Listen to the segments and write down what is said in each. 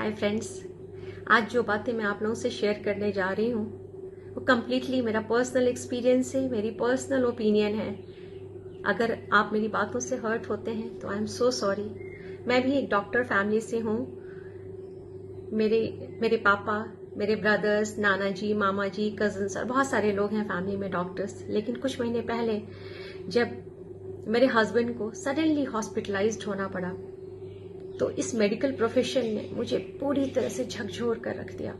Hi friends, आज जो बातें मैं आप लोगों से शेयर करने जा रही हूँ वो कम्प्लीटली मेरा पर्सनल एक्सपीरियंस है, मेरी पर्सनल ओपिनियन है। अगर आप मेरी बातों से हर्ट होते हैं तो आई एम सो सॉरी। मैं भी एक डॉक्टर फैमिली से हूँ। मेरे पापा, मेरे ब्रदर्स, नाना जी, मामा जी, कजन्स और बहुत सारे लोग हैं फैमिली में डॉक्टर्स। लेकिन कुछ महीने पहले जब मेरे हस्बैंड को सडनली हॉस्पिटलाइज्ड होना पड़ा तो इस मेडिकल प्रोफेशन ने मुझे पूरी तरह से झकझोर कर रख दिया।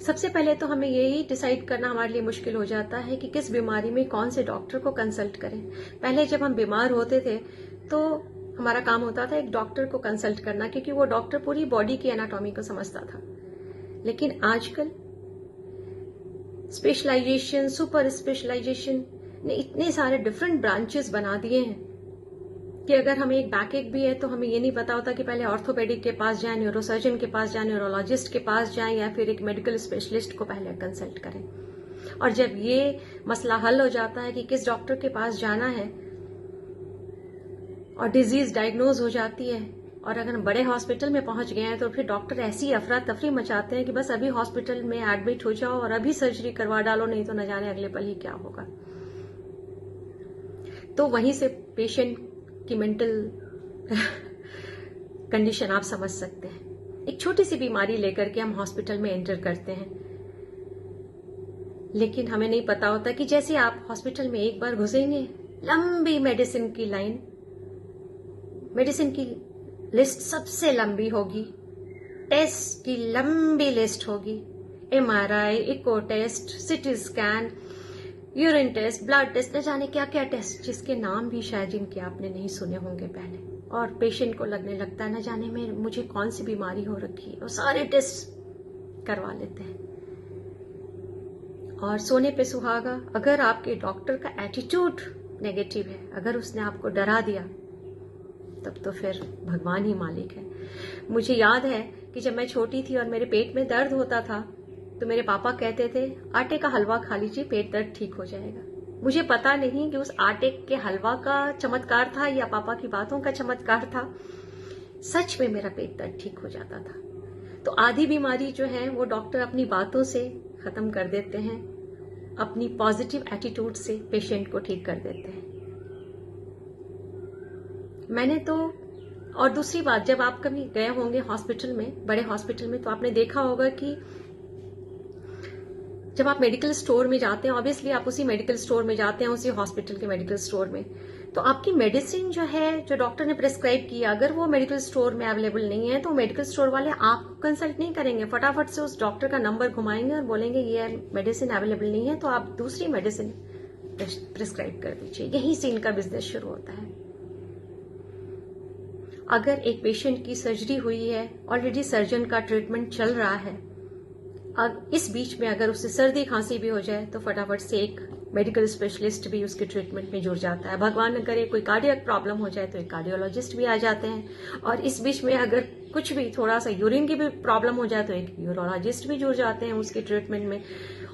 सबसे पहले तो हमें यही डिसाइड करना हमारे लिए मुश्किल हो जाता है कि किस बीमारी में कौन से डॉक्टर को कंसल्ट करें। पहले जब हम बीमार होते थे तो हमारा काम होता था एक डॉक्टर को कंसल्ट करना, क्योंकि वो डॉक्टर पूरी बॉडी की एनाटॉमी को समझता था। लेकिन आजकल स्पेशलाइजेशन, सुपर स्पेशलाइजेशन ने इतने सारे डिफरेंट ब्रांचेस बना दिए हैं कि अगर हमें एक बैकएक भी है तो हमें ये नहीं पता होता कि पहले ऑर्थोपेडिक के पास जाएं, न्यूरोसर्जन के पास जाएं, न्यूरोलॉजिस्ट के पास जाएं या फिर एक मेडिकल स्पेशलिस्ट को पहले कंसल्ट करें। और जब ये मसला हल हो जाता है कि किस डॉक्टर के पास जाना है और डिजीज डायग्नोज हो जाती है और अगर हम बड़े हॉस्पिटल में पहुंच गए हैं तो फिर डॉक्टर ऐसी अफरा तफरी मचाते हैं कि बस अभी हॉस्पिटल में एडमिट हो जाओ और अभी सर्जरी करवा डालो, नहीं तो न जाने अगले पल ही क्या होगा। तो वहीं से पेशेंट की मेंटल कंडीशन आप समझ सकते हैं। एक छोटी सी बीमारी लेकर के हम हॉस्पिटल में एंटर करते हैं, लेकिन हमें नहीं पता होता कि जैसे आप हॉस्पिटल में एक बार घुसेंगे, लंबी मेडिसिन की लाइन, मेडिसिन की लिस्ट सबसे लंबी होगी, टेस्ट की लंबी लिस्ट होगी, MRI, echo test, CT scan, urine test, blood test, न जाने क्या क्या टेस्ट, जिसके नाम भी शायद जिनके आपने नहीं सुने होंगे पहले। और पेशेंट को लगने लगता है न जाने में मुझे कौन सी बीमारी हो रखी है, और सारे टेस्ट करवा लेते हैं। और सोने पे सुहागा, अगर आपके डॉक्टर का एटीट्यूड नेगेटिव है, अगर उसने आपको डरा दिया, तब तो फिर भगवान ही मालिक है। मुझे याद है कि जब मैं छोटी थी और मेरे पेट में दर्द होता था तो मेरे पापा कहते थे आटे का हलवा खा लीजिए, पेट दर्द ठीक हो जाएगा। मुझे पता नहीं कि उस आटे के हलवा का चमत्कार था या पापा की बातों का चमत्कार था। सच में मेरा पेट दर्द ठीक हो जाता था। तो आधी बीमारी जो है वो डॉक्टर अपनी बातों से खत्म कर देते हैं, अपनी पॉजिटिव एटीट्यूड से पेशेंट को ठीक कर देते हैं। मैंने तो, और दूसरी बात, जब आप कभी गए होंगे हॉस्पिटल में, बड़े हॉस्पिटल में, तो आपने देखा होगा कि जब आप मेडिकल स्टोर में जाते हैं, ऑब्वियसली आप उसी मेडिकल स्टोर में जाते हैं, उसी हॉस्पिटल के मेडिकल स्टोर में, तो आपकी मेडिसिन जो है, जो डॉक्टर ने प्रिस्क्राइब किया, अगर वो मेडिकल स्टोर में अवेलेबल नहीं है तो मेडिकल स्टोर वाले आपको कंसल्ट नहीं करेंगे, फटाफट से उस डॉक्टर का नंबर घुमाएंगे और बोलेंगे ये मेडिसिन अवेलेबल नहीं है तो आप दूसरी मेडिसिन प्रिस्क्राइब कर दीजिए। यहीं से इनका बिजनेस शुरू होता है। अगर एक पेशेंट की सर्जरी हुई है, ऑलरेडी सर्जन का ट्रीटमेंट चल रहा है, अब इस बीच में अगर उससे सर्दी खांसी भी हो जाए तो फटाफट से एक मेडिकल स्पेशलिस्ट भी उसके ट्रीटमेंट में जुड़ जाता है। भगवान न करे कोई कार्डियक प्रॉब्लम हो जाए तो एक कार्डियोलॉजिस्ट भी आ जाते हैं, और इस बीच में अगर कुछ भी थोड़ा सा यूरिन की भी प्रॉब्लम हो जाए तो एक यूरोलॉजिस्ट भी जुड़ जाते हैं उसके ट्रीटमेंट में।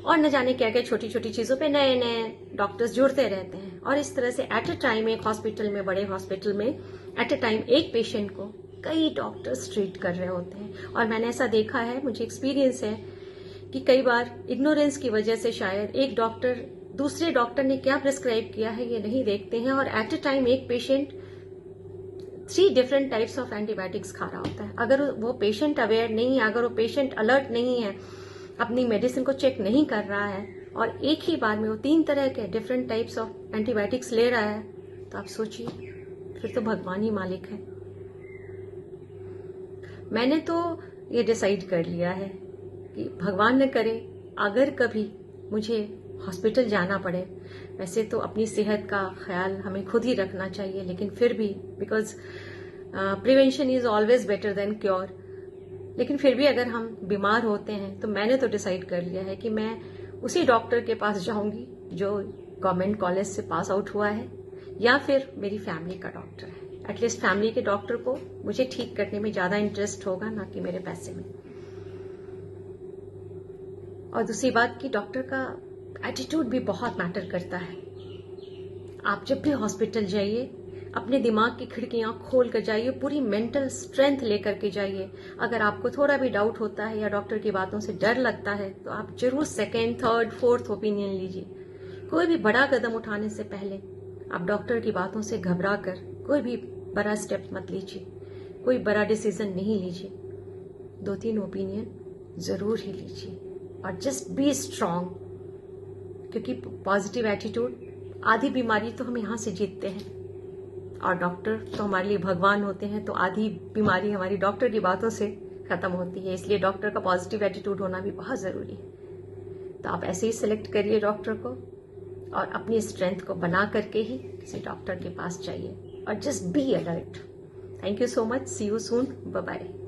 और न जाने क्या क्या छोटी छोटी चीजों पे नए नए डॉक्टर्स जुड़ते रहते हैं। और इस तरह से एट ए टाइम एक हॉस्पिटल में, बड़े हॉस्पिटल में एट ए टाइम एक पेशेंट को कई डॉक्टर्स ट्रीट कर रहे होते हैं। और मैंने ऐसा देखा है, मुझे एक्सपीरियंस है कि कई बार इग्नोरेंस की वजह से शायद एक डॉक्टर दूसरे डॉक्टर ने क्या प्रिस्क्राइब किया है ये नहीं देखते हैं, और एट ए टाइम एक patient 3 different types of antibiotics खा रहा होता है। अगर वो पेशेंट अवेयर नहीं है, अगर वो पेशेंट अलर्ट नहीं है, अपनी मेडिसिन को चेक नहीं कर रहा है और एक ही बार में वो 3 तरह के डिफरेंट टाइप्स ऑफ एंटीबायोटिक्स ले रहा है, तो आप सोचिए, फिर तो भगवान ही मालिक है। मैंने तो ये डिसाइड कर लिया है कि भगवान न करे अगर कभी मुझे हॉस्पिटल जाना पड़े, वैसे तो अपनी सेहत का ख्याल हमें खुद ही रखना चाहिए, लेकिन फिर भी because prevention is always better than cure, लेकिन फिर भी अगर हम बीमार होते हैं तो मैंने तो डिसाइड कर लिया है कि मैं उसी डॉक्टर के पास जाऊंगी जो गवर्नमेंट कॉलेज से पास आउट हुआ है, या फिर मेरी फैमिली का डॉक्टर है। एटलीस्ट फैमिली के डॉक्टर को मुझे ठीक करने में ज्यादा इंटरेस्ट होगा, ना कि मेरे पैसे में। और दूसरी बात कि डॉक्टर का एटीट्यूड भी बहुत मैटर करता है। आप जब भी हॉस्पिटल जाइए, अपने दिमाग की खिड़कियां खोल कर जाइए, पूरी मेंटल स्ट्रेंथ लेकर के जाइए। अगर आपको थोड़ा भी डाउट होता है या डॉक्टर की बातों से डर लगता है तो आप जरूर सेकेंड, थर्ड, फोर्थ ओपिनियन लीजिए। कोई भी बड़ा कदम उठाने से पहले आप डॉक्टर की बातों से घबरा कर कोई भी बड़ा स्टेप मत लीजिए, कोई बड़ा डिसीजन नहीं लीजिए। 2-3 ओपिनियन जरूर ही लीजिए और जस्ट बी स्ट्रांग, क्योंकि पॉजिटिव एटीट्यूड, आधी बीमारी तो हम यहाँ से जीतते हैं और डॉक्टर तो हमारे लिए भगवान होते हैं, तो आधी बीमारी हमारी डॉक्टर की बातों से खत्म होती है। इसलिए डॉक्टर का पॉजिटिव एटीट्यूड होना भी बहुत जरूरी है। तो आप ऐसे ही सिलेक्ट करिए डॉक्टर को और अपनी स्ट्रेंथ को बना करके ही किसी डॉक्टर के पास जाइए और just be alert. Thank you so much, see you soon, bye bye.